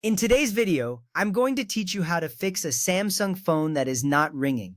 In today's video, I'm going to teach you how to fix a Samsung phone that is not ringing.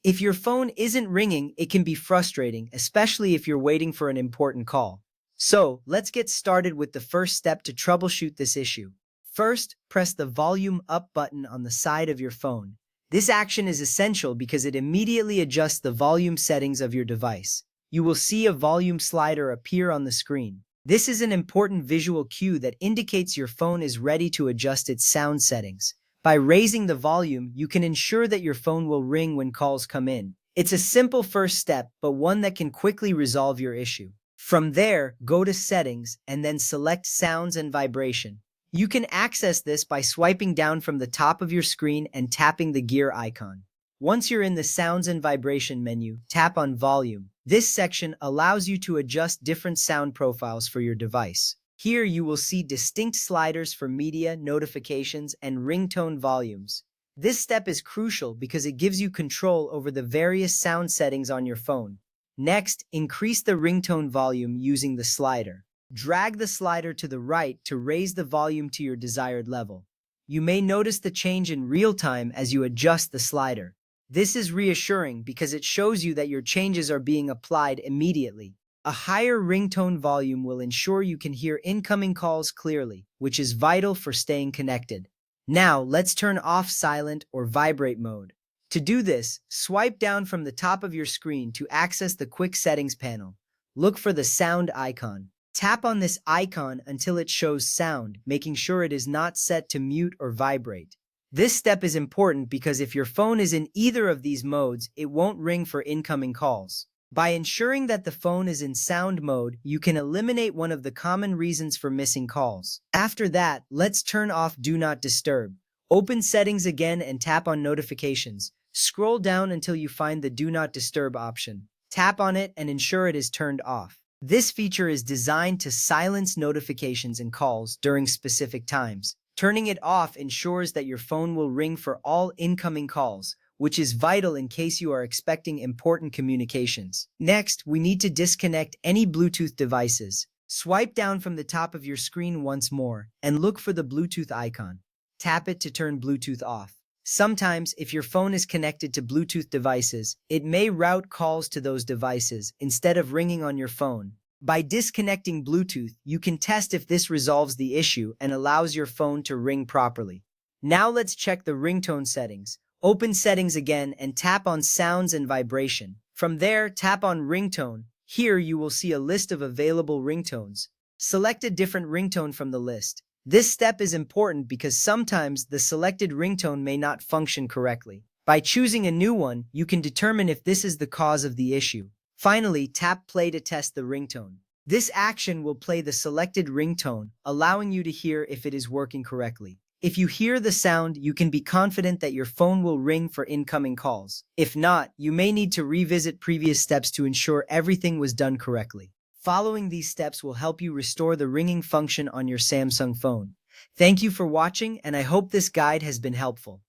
If your phone isn't ringing, it can be frustrating, especially if you're waiting for an important call. So, let's get started with the first step to troubleshoot this issue. First, press the volume up button on the side of your phone. This action is essential because it immediately adjusts the volume settings of your device. You will see a volume slider appear on the screen. This is an important visual cue that indicates your phone is ready to adjust its sound settings. By raising the volume, you can ensure that your phone will ring when calls come in. It's a simple first step, but one that can quickly resolve your issue. From there, go to Settings and then select Sounds and Vibration. You can access this by swiping down from the top of your screen and tapping the gear icon. Once you're in the Sounds and Vibration menu, tap on Volume. This section allows you to adjust different sound profiles for your device. Here you will see distinct sliders for media, notifications, and ringtone volumes. This step is crucial because it gives you control over the various sound settings on your phone. Next, increase the ringtone volume using the slider. Drag the slider to the right to raise the volume to your desired level. You may notice the change in real time as you adjust the slider. This is reassuring because it shows you that your changes are being applied immediately. A higher ringtone volume will ensure you can hear incoming calls clearly, which is vital for staying connected. Now, let's turn off silent or vibrate mode. To do this, swipe down from the top of your screen to access the Quick Settings panel. Look for the sound icon. Tap on this icon until it shows sound, making sure it is not set to mute or vibrate. This step is important because if your phone is in either of these modes, it won't ring for incoming calls. By ensuring that the phone is in sound mode, you can eliminate one of the common reasons for missing calls. After that, let's turn off Do Not Disturb. Open Settings again and tap on Notifications. Scroll down until you find the Do Not Disturb option. Tap on it and ensure it is turned off. This feature is designed to silence notifications and calls during specific times. Turning it off ensures that your phone will ring for all incoming calls, which is vital in case you are expecting important communications. Next, we need to disconnect any Bluetooth devices. Swipe down from the top of your screen once more and look for the Bluetooth icon. Tap it to turn Bluetooth off. Sometimes, if your phone is connected to Bluetooth devices, it may route calls to those devices instead of ringing on your phone. By disconnecting Bluetooth, you can test if this resolves the issue and allows your phone to ring properly. Now let's check the ringtone settings. Open Settings again and tap on Sounds and Vibration. From there, tap on Ringtone. Here you will see a list of available ringtones. Select a different ringtone from the list. This step is important because sometimes the selected ringtone may not function correctly. By choosing a new one, you can determine if this is the cause of the issue. Finally, tap play to test the ringtone. This action will play the selected ringtone, allowing you to hear if it is working correctly. If you hear the sound, you can be confident that your phone will ring for incoming calls. If not, you may need to revisit previous steps to ensure everything was done correctly. Following these steps will help you restore the ringing function on your Samsung phone. Thank you for watching, and I hope this guide has been helpful.